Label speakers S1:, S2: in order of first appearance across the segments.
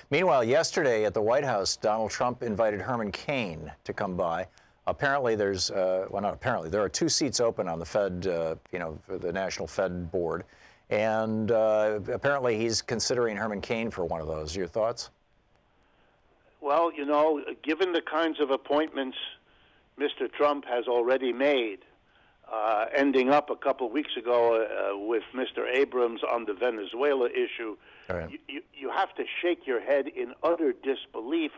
S1: Meanwhile, yesterday at the White House, Donald Trump invited Herman Cain to come by. Apparently, well, not apparently, there are 2 seats open on the Fed, for the National Fed Board. And apparently he's considering Herman Cain for one of those. Your thoughts?
S2: Well, given the kinds of appointments Mr. Trump has already made, ending up a couple of weeks ago with Mr. Abrams on the Venezuela issue, right. you have to shake your head in utter disbelief.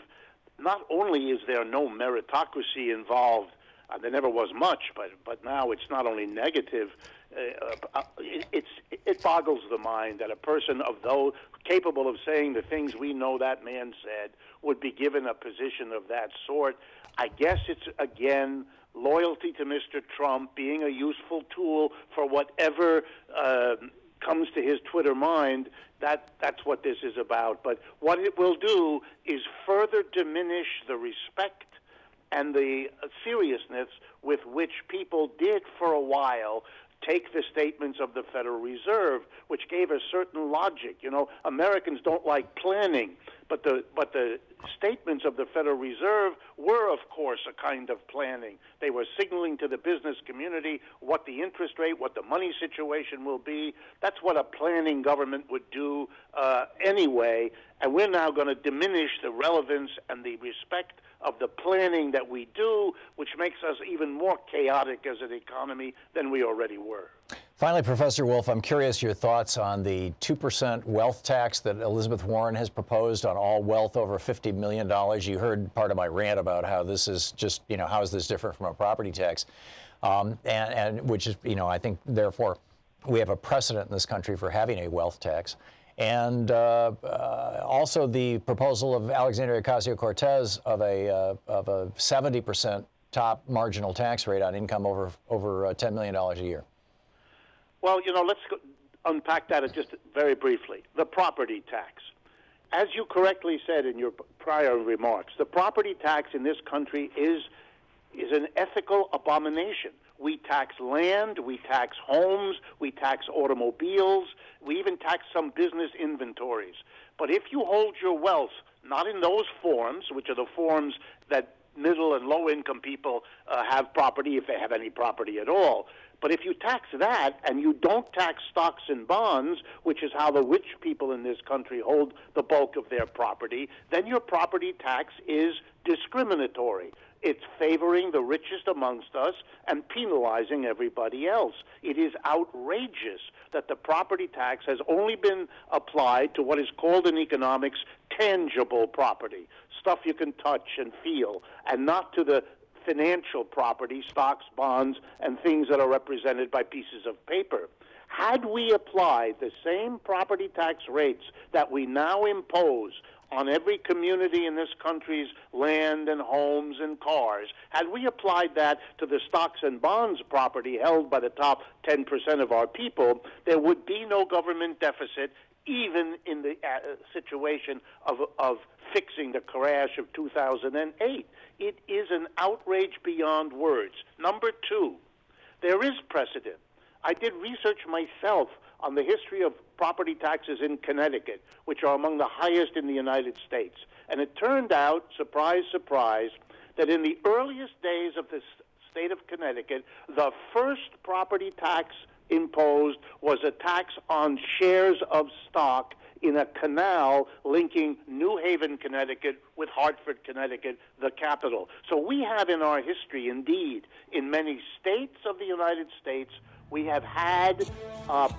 S2: Not only is there no meritocracy involved, there never was much, but now it's not only negative, it boggles the mind that a person of those capable of saying the things we know that man said would be given a position of that sort. I guess it's, again, loyalty to Mr. Trump, being a useful tool for whatever comes to his Twitter mind. That's what this is about. But what it will do is further diminish the respect and the seriousness with which people did for a while take the statements of the Federal Reserve, which gave a certain logic. Americans don't like planning, but the statements of the Federal Reserve were, of course, a kind of planning. They were signaling to the business community what the interest rate, what the money situation will be. That's what a planning government would do anyway, and we're now going to diminish the relevance and the respect of the planning that we do, which makes us even more chaotic as an economy than we already were.
S1: Finally, Professor Wolff, I'm curious your thoughts on the 2% wealth tax that Elizabeth Warren has proposed on all wealth over $50 million. You heard part of my rant about how this is just, how is this different from a property tax? And which is, I think, therefore, we have a precedent in this country for having a wealth tax. And also the proposal of Alexandria Ocasio-Cortez of a 70% top marginal tax rate on income over $10 million a year.
S2: Well, let's unpack that just very briefly. The property tax. As you correctly said in your prior remarks, the property tax in this country is an ethical abomination. We tax land, we tax homes, we tax automobiles, we even tax some business inventories. But if you hold your wealth not in those forms, which are the forms that middle and low-income people have property, if they have any property at all, but if you tax that and you don't tax stocks and bonds, which is how the rich people in this country hold the bulk of their property, then your property tax is discriminatory. It's favoring the richest amongst us and penalizing everybody else. It is outrageous that the property tax has only been applied to what is called in economics tangible property, stuff you can touch and feel, and not to the financial property, stocks, bonds, and things that are represented by pieces of paper. Had we applied the same property tax rates that we now impose on every community in this country's land and homes and cars, had we applied that to the stocks and bonds property held by the top 10% of our people, there would be no government deficit, even in the situation of fixing the crash of 2008. It is an outrage beyond words. Number two, there is precedent. I did research myself on the history of property taxes in Connecticut, which are among the highest in the United States. And it turned out, surprise, surprise, that in the earliest days of the state of Connecticut, the first property tax imposed was a tax on shares of stock in a canal linking New Haven, Connecticut with Hartford, Connecticut, the capital. So we have in our history, indeed, in many states of the United States, we have had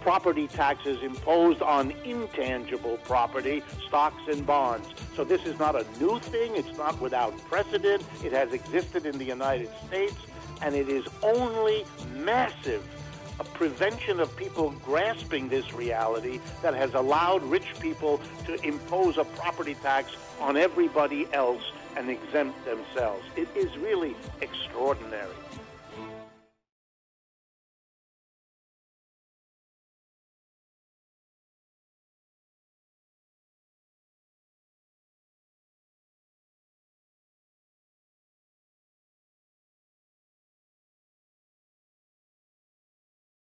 S2: property taxes imposed on intangible property, stocks and bonds. So this is not a new thing. It's not without precedent. It has existed in the United States, and it is only massive a prevention of people grasping this reality that has allowed rich people to impose a property tax on everybody else and exempt themselves. It is really extraordinary.